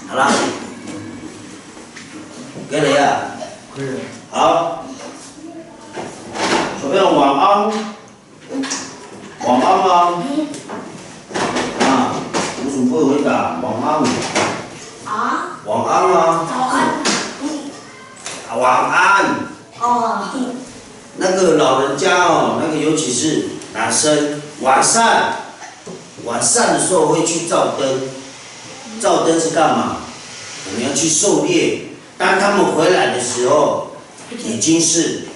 好了，可以啊。可以。好，小朋友晚安，晚安吗？啊，为什么不会回答？晚安。啊？晚安吗？早安。晚安。哦。那个老人家哦，那个尤其是男生，晚上的时候会去照灯。照灯是干嘛？我们要去狩猎。当他们回来的时候，已经是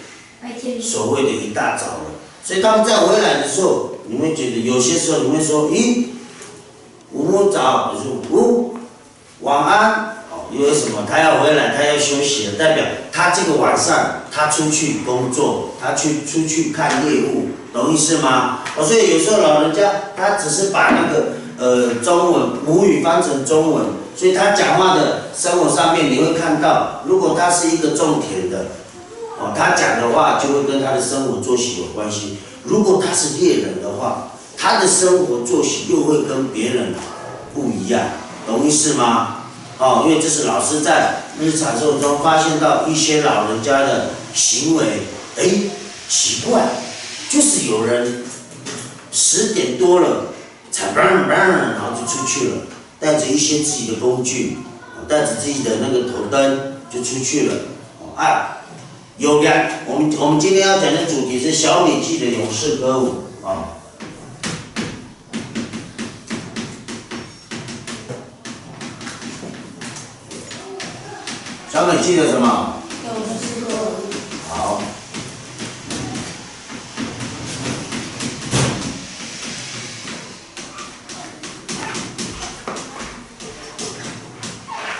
所谓的一大早了。所以他们再回来的时候，你会觉得有些时候你会说，咦，午午早，我说晚安。哦，因为什么？他要回来，他要休息了，代表他这个晚上他出去工作，他出去看猎物，懂意思吗？哦，所以有时候老人家他只是把那个中文母语翻成中文，所以他讲话的生活上面你会看到，如果他是一个种田的，哦，他讲的话就会跟他的生活作息有关系。如果他是猎人的话，他的生活作息又会跟别人不一样，懂意思吗？哦，因为这是老师在日常生活中发现到一些老人家的行为，哎，奇怪，就是有人10点多了才然后就出去了，带着一些自己的工具，带着自己的那个头灯就出去了。啊，我们今天要讲的主题是小米记的勇士歌舞啊。小米记得什么？勇士歌舞。好。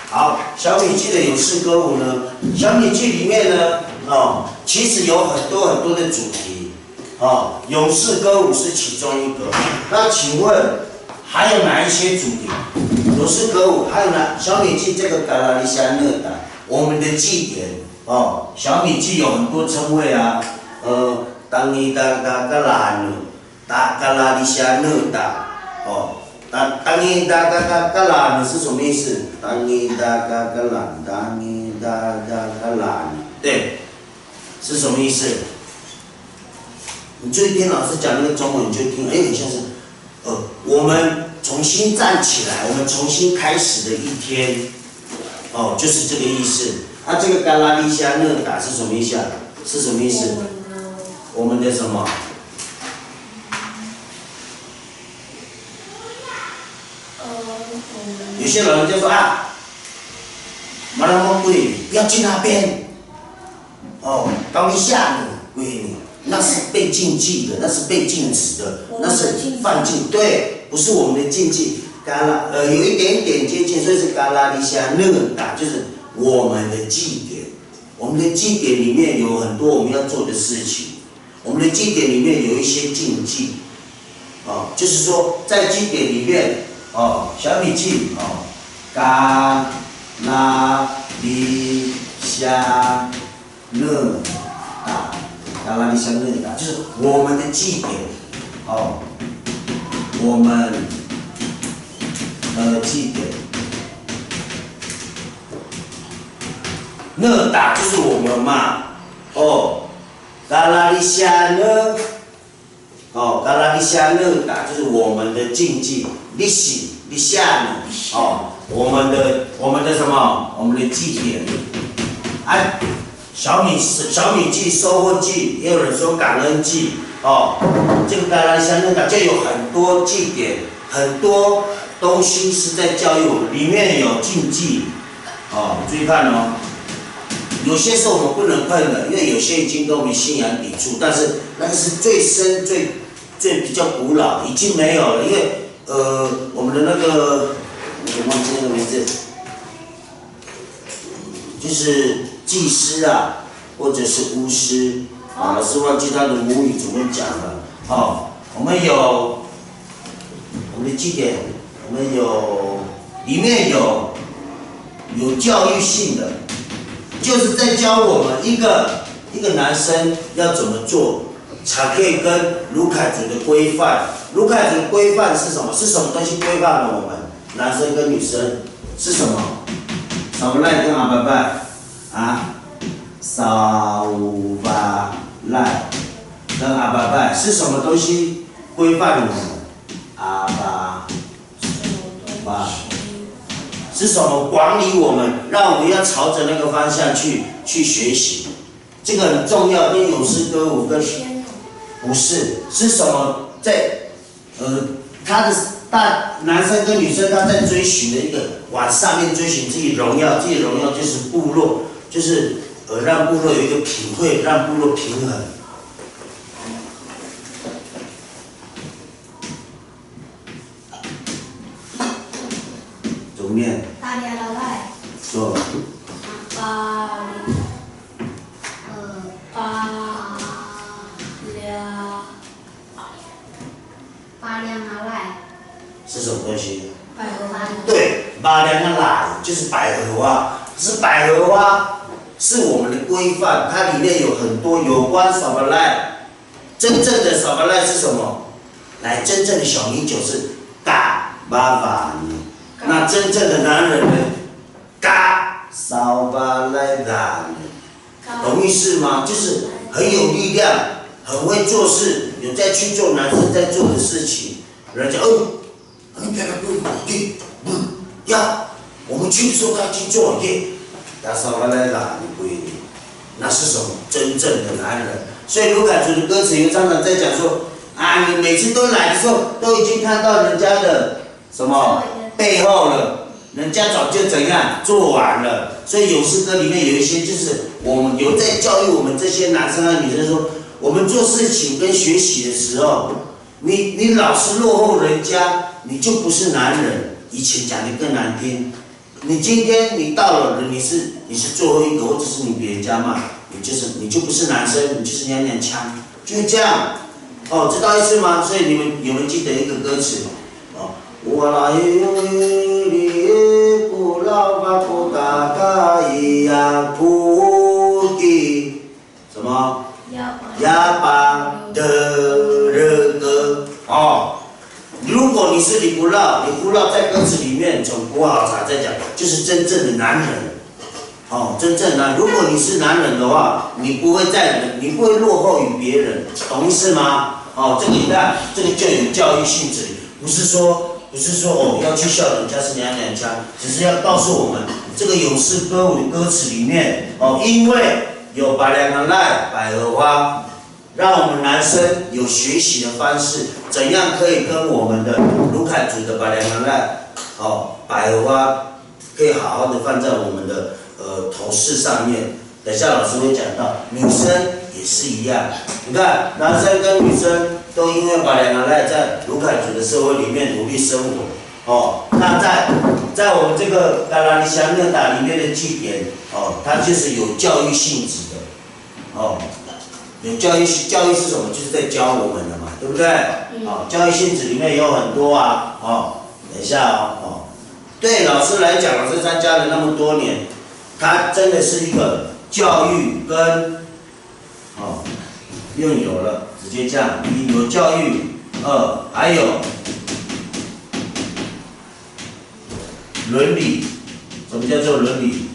好，小米记的勇士歌舞呢？小米记里面呢，哦，其实有很多的主题，哦，勇士歌舞是其中一个。那请问还有哪一些主题？勇士歌舞还有哪？小米记这个嘎拉利夏讷达，我们的祭典哦，小米记有很多称谓啊，当尼达嘎嘎拉努，达嘎拉利夏讷达，哦。当尼达嘎嘎嘎拉呢是什么意思？当尼达嘎嘎拉，当尼达嘎嘎拉，对，是什么意思？你注意听老师讲那个中文，你就听，哎，很像是，我们重新站起来，我们重新开始的一天，哦，就是这个意思。啊，这个嘎拉利夏讷达是什么意思啊？是什么意思？我们的什么？有些老人就说啊，马拉莫贵，不要去那边。哦，高一下你，闺女，那是被禁忌的，那是被禁止的，那是犯禁，对，不是我们的禁忌。嘎拉，有一点点接近，所以是嘎拉利夏讷达，就是我们的祭典。我们的祭典里面有很多我们要做的事情，我们的祭典里面有一些禁忌，哦，就是说在祭典里面。哦，小米记哦，嘎拉利夏讷达，嘎拉利夏讷达就是我们的祭典哦，我们祭典，讷达就是我们嘛，哦，嘎拉利夏讷。哦，嘎拉利夏讷达就是我们的禁忌，利喜利夏呢？哦，我们的什么？我们的祭典。哎，小米季、收获季，也有人说感恩季。哦，这个嘎拉利夏讷达就有很多祭典，很多东西是在教育我们，里面有禁忌。哦，注意看哦。有些是我们不能碰的，因为有些已经跟我们信仰抵触，但是那个是最深、最比较古老，已经没有了。因为我们的那个，我忘记那个名字，就是祭司啊，或者是巫师，啊，老师忘记他的母语怎么讲了。哦，我们有我们的祭典，我们有里面有教育性的。就是在教我们一个男生要怎么做，才可以跟卢凯族的规范。卢凯族的规范是什么？是什么东西规范了我们男生跟女生？是什么？扫赖跟阿拜拜啊？扫赖跟阿拜拜是什么东西规范我们？阿拜是什么管理我们，让我们要朝着那个方向去学习？这个很重要，跟有诗歌舞跟不是什么在他的男生跟女生他在追寻的一个往上面追寻自己荣耀，自己荣耀就是部落，就是让部落有一个品会，让部落平衡。怎么念？大家老赖。说。巴凉阿赖。是什么东西？百合花。对，巴凉阿赖就是百合花，是百合花是我们的规范，它里面有很多有关扫巴赖。真正的扫巴赖是什么？来，真正的小米酒是嘎巴巴尼。那真正的男人呢？嘎扫巴赖嘎尼，懂意思吗？就是很有力量，很会做事，有在去做男生在做的事情。人家要我们去的时候该去做耶，嘎扫巴赖嘎尼不一定，那是什么？真正的男人。所以卢凯族的歌词有常常在讲说啊，你每次都来的时候，都已经看到人家的什么背后了，人家早就怎样做完了。所以有诗歌里面有一些就是我们有在教育我们这些男生和女生说，我们做事情跟学习的时候，你老是落后人家，你就不是男人。以前讲的更难听，你今天你到了，你是最后一个，或者是你别人家嘛，你就不是男生，你就是娘娘腔，就是这样。哦，知道意思吗？所以你们有没有记得一个歌词？哦，我来你不老巴不嘎嘎咿呀不给什么？哑巴的人歌哦。如果你是李不老在歌词里面从国好茶在讲，就是真正的男人。哦，真正的，如果你是男人的话，你不会落后于别人，懂意思吗？哦，这个你看，这个就有教育性质，不是说哦要去笑人家是娘娘腔，只是要告诉我们这个有诗歌舞的歌词里面哦，因为有巴凉阿赖百合花，让我们男生有学习的方式，怎样可以跟我们的卢凯族的巴凉阿赖哦百合花可以好好的放在我们的头饰上面。等下老师会讲到，女生也是一样。你看，男生跟女生都因为巴凉阿赖在卢凯族的社会里面努力生活。哦，那在我们这个达拉尼香内达里面的祭典，哦，它就是有教育性质的。哦，有教育是什么？就是在教我们的嘛，对不对？哦，教育性质里面有很多啊。哦，等一下哦。对老师来讲，老师参加了那么多年，他真的是一个教育跟用有了，直接这样，一有教育，还有伦理。什么叫做伦理？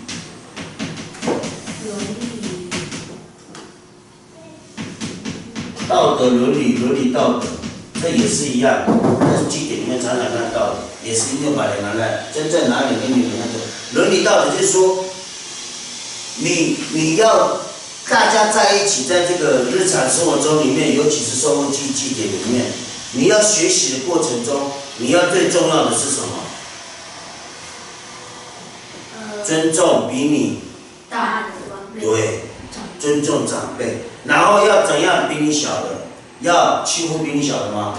道德伦理道德，这也是一样，在祭典里面常常看到的，也是因为把人拿来真正男人跟女人那个伦理道德，就是说，你要大家在一起，在这个日常生活中里面，尤其是收获祭典里面，你要学习的过程中，你要最重要的是什么？尊重比你大的长辈。对，尊重长辈。然后要怎样比你小的？要欺负比你小的吗？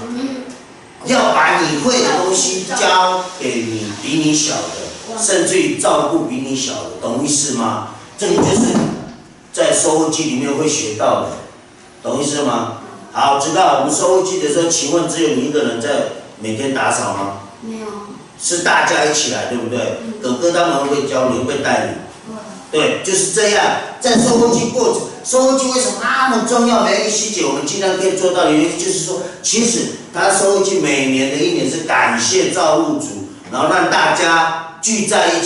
要把你会的东西交给你比你小的，甚至于照顾比你小的，懂意思吗？这个就是在收获季里面会学到的，懂意思吗？好，知道我们收获季的时候，请问只有你一个人在每天打扫吗？没有。是大家一起来，对不对？哥哥他们会教你，会带你。对，就是这样。在收获季过程，收获季为什么那么重要？每一个细节我们尽量可以做到的原因，就是说，其实它收获季每年的一年是感谢造物主，然后让大家聚在一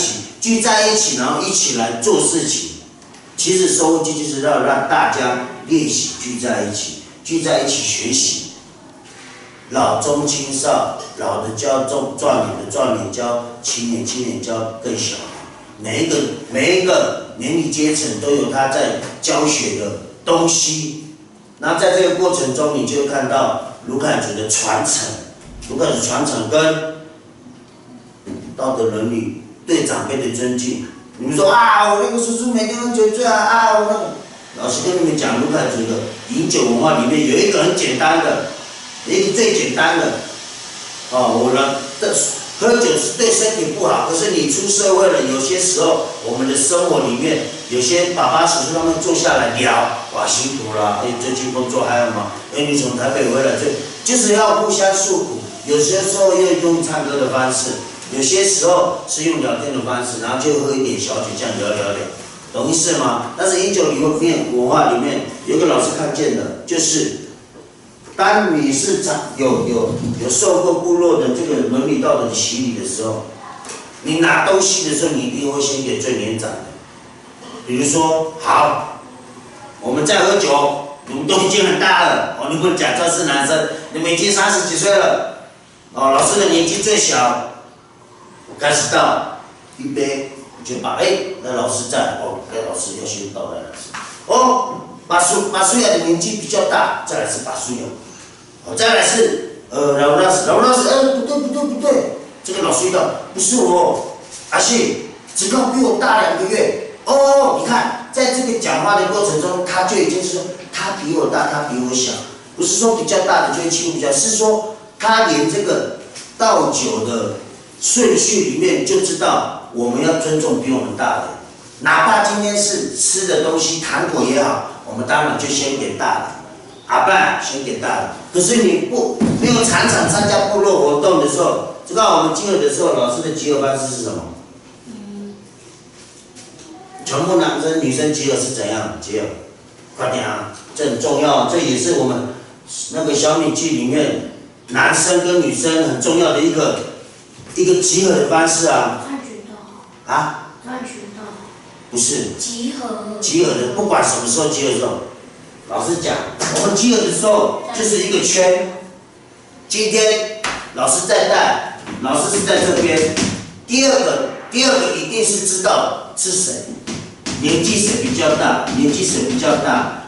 起，然后一起来做事情。其实收获季就是要让大家练习聚在一起学习。老中青少，老的教壮年的壮年教青年教更小。每一个年龄阶层都有他在教学的东西。那在这个过程中，你就会看到卢凯族的传承跟道德伦理、对长辈的尊敬。你们说啊，我那个叔叔每天喝酒醉啊，我那个老师跟你们讲，卢凯族的饮酒文化里面有一个很简单的，一个最简单的，我呢，喝酒是对身体不好，可是你出社会了，有些时候我们的生活里面，有些爸爸叔叔他们坐下来聊，哇，辛苦了，最近工作还好吗？你从台北回来，就是要互相诉苦，有些时候要用唱歌的方式。有些时候是用聊天的方式，然后就喝一点小酒，这样聊，懂意思吗？但是饮酒文化里面有一个老师看见的，就是当你是有受过部落的这个伦理道德的洗礼的时候，你拿东西的时候，你一定会先给最年长的。比如说，好，我们在喝酒，你们都已经很大了，你不能假装是男生，你们已经30几岁了，老师的年纪最小。开始倒一杯，就把那老师在那老师要先倒来把苏雅的年纪比较大，再来是把苏雅，再来是老老师，不对，这个老师倒不是我，阿信，只要比我大2个月，你看在这个讲话的过程中，他就已经是他比我大，他比我小，不是说比较大的就会欺负比较，是说他连这个倒酒的顺序里面就知道我们要尊重比我们大的，哪怕今天是吃的东西，糖果也好，我们当然就先给大的，阿爸先给大的。可是你没有常参加部落活动的时候，知道我们集合的时候，老师的集合方式是什么？全部男生女生集合是怎样集合？快点啊，这很重要，这也是我们那个小米剧里面男生跟女生很重要的一个集合的方式啊。转渠道。不是。集合的，不管什么时候集合的时候，老师讲，我们集合的时候就是一个圈。今天老师在带，老师是在这边。第二个一定是知道是谁，年纪谁比较大，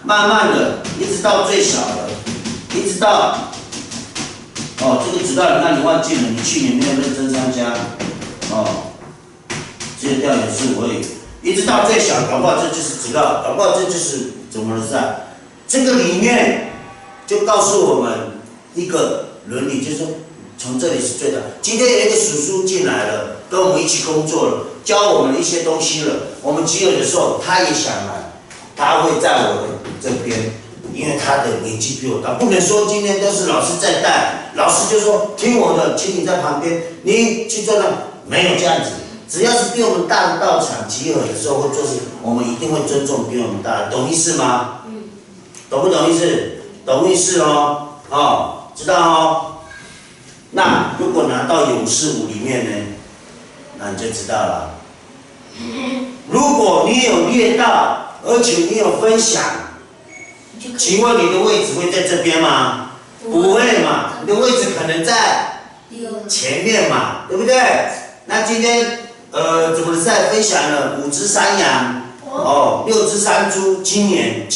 慢慢的一直到最小的，一直到。这个指导你看你忘记了，你去年没有认真参加，这个调研是我也，一直到最小，搞不好这就是指导，搞不好这就是怎么回事啊？这个里面就告诉我们一个伦理，就是说从这里是最大。今天有一个叔叔进来了，跟我们一起工作了，教我们一些东西了。我们集合的时候，他也想来，他会在我的这边。因为他的年纪比我大，不能说今天都是老师在带，老师就说听我的，请你在旁边，你去做那，没有这样子。只要是比我们大的道场集合的时候，会做事，我们一定会尊重比我们大的，懂意思吗？懂不懂意思？懂意思哦，知道哦。那如果拿到勇士舞里面呢，那你就知道了。如果你有练到，而且你有分享。请问你的位置会在这边吗？不会嘛，你的位置可能在前面嘛，对不对？那今天怎么在分享了5只山羊，6只山猪，今年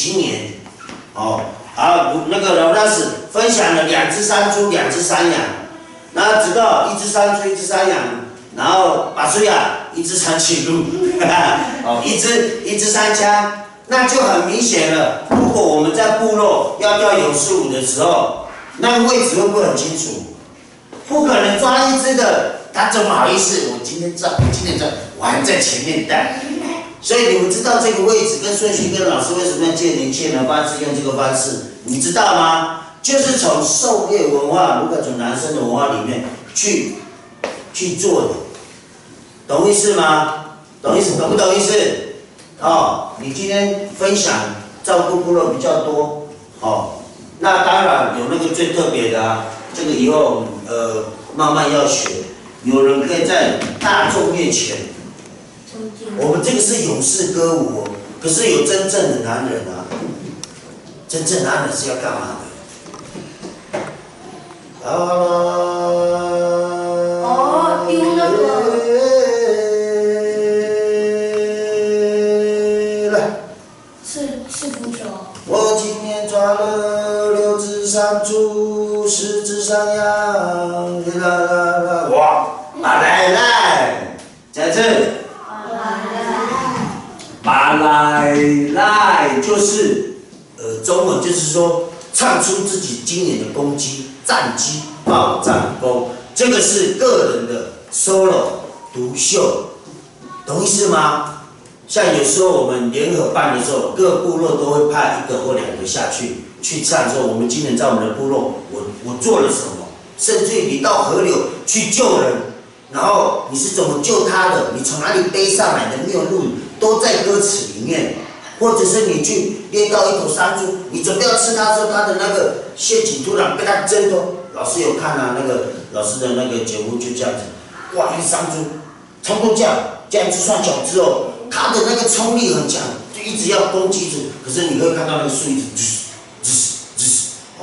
那个老大是分享了2只山猪，2只山羊，那知道1只山猪1只山羊，然后把水啊1只山青鹿，一只山羌。那就很明显了。如果我们在部落要跳勇士舞的时候，那个位置会不会很清楚？不可能抓一只的，他怎么好意思？我今天我还在前面带。所以你们知道这个位置跟顺序跟老师为什么要借年轻人的方式用这个方式？你知道吗？就是从狩猎文化，如果从男生的文化里面去做的，懂意思吗？懂不懂意思？你今天分享照顾部落比较多，那当然有那个最特别的啊，这个以后慢慢要学。有人可以在大众面前，我们这个是勇士歌舞哦，可是有真正的男人啊，真正男人是要干嘛的？用那个。是扶手。我今天抓了6只山猪，10只山羊，啦啦啦！哇，巴来，再一次。巴来就是中文就是说唱出自己今年的功绩、战绩、报战功，这个是个人的 solo 独秀，懂意思吗？像有时候我们联合办的时候，各部落都会派1个或2个下去唱说，我们今年在我们的部落，我做了什么，甚至于你到河流去救人，然后你是怎么救他的，你从哪里背上来的，没有路，都在歌词里面。或者是你去猎到1头山猪，你准备要吃它的时候，它的那个陷阱突然被它挣脱。老师有看啊，那个老师的那个节目就这样子，哇，一个山猪，冲过这样子算小只哦。它的那个冲力很强，就一直要攻击住。可是你会看到那个树一直，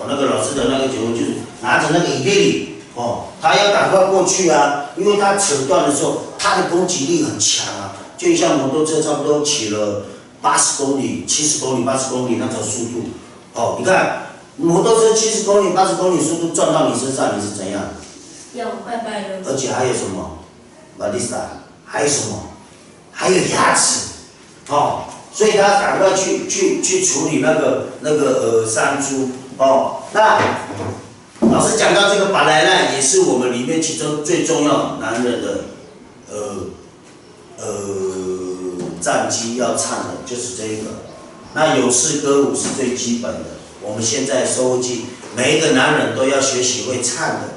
那个老师的那个节目就是拿着那个椅背他要赶快过去啊，因为他扯断的时候，他的攻击力很强啊，就像摩托车差不多骑了80公里、70公里、80公里那种速度。你看摩托车70公里、80公里速度撞到你身上，你是怎样？要拜拜了。而且还有什么？马丽莎，还有什么？还有牙齿，所以他赶快去处理那个山猪，那老师讲到这个巴莱奈，也是我们里面其中最重要男人的，战绩要唱的就是这个。那勇士歌舞是最基本的，我们现在收获季每一个男人都要学习会唱的，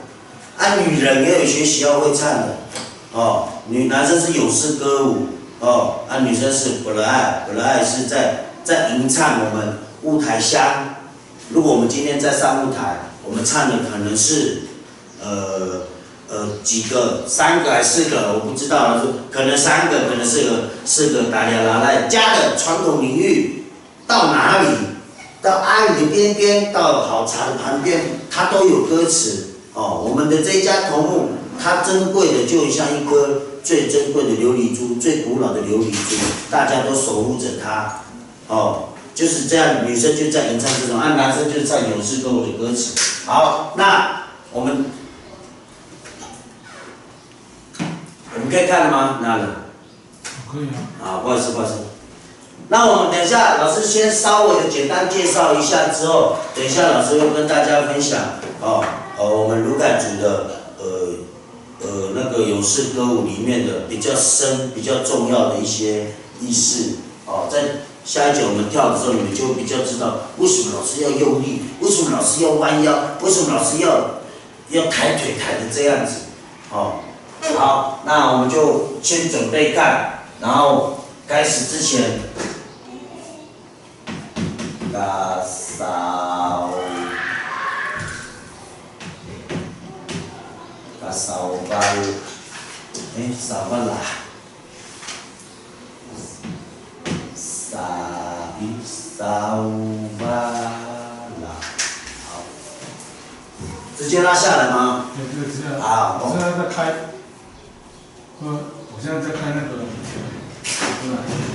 女人也有学习要会唱的，男生是勇士歌舞。女生是布勒爱是在吟唱我们舞台乡。如果我们今天在上舞台，我们唱的可能是几个，3个还是4个，我不知道了，可能3个，可能4个达列拉赖家的传统领域，到哪里，到阿里的边边，到好茶的旁边，它都有歌词。我们的这一家头目，它珍贵的就像一颗最珍贵的琉璃珠，最古老的琉璃珠，大家都守护着它，就是这样。女生就在吟唱这种，男生就在勇士歌舞的歌词。好，那我们可以看了吗？那了。可以啊。不好意思。那我们等一下，老师先稍微的简单介绍一下之后，等一下老师会跟大家分享我们鲁凯族的那个勇士歌舞里面的比较深、比较重要的一些意识。在下一节我们跳的时候，你们就会比较知道为什么老师要用力，为什么老师要弯腰，为什么老师要抬腿抬成这样子。好，那我们就先准备看，然后开始之前，扫把啦，扫把啦，好，直接拉下来吗？对，直接拉。好，我现在在开，我现在在开那个，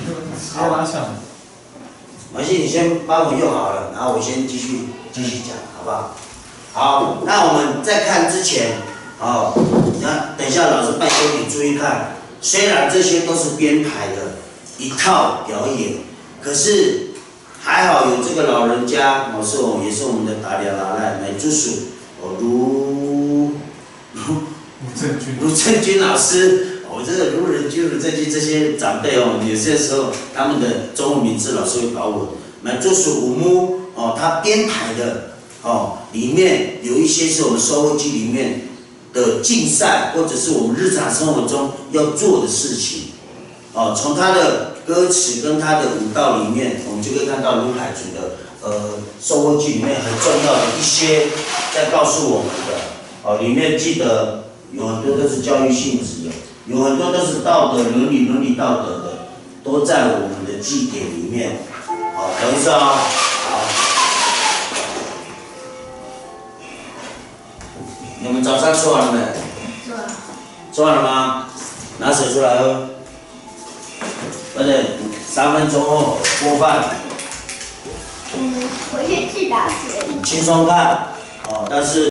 就直接拉下来。没关系，你先帮我用好了，然后我先继续讲，好不好？好，那我们在看之前。等一下，老师拜托你注意看。虽然这些都是编排的一套表演，可是还好有这个老人家，也是我们的达里拉赖乃朱属，卢正军老师，这个卢正军这些长辈有些时候他们的中文名字老师会搞混。乃朱属五木他编排的里面有一些是我们收获季里面的竞赛，或者是我们日常生活中要做的事情，从他的歌词跟他的舞蹈里面，我们就可以看到鲁凯族的收获季里面很重要的一些在告诉我们的，里面记得有很多都是教育性质的，有很多都是道德伦理道德的，都在我们的祭典里面。好，等一下啊，好。你们早餐吃完了没？做了。吃完了吗？拿水出来喝。快点，3分钟后锅饭。回去去打水。轻松看，哦，但是。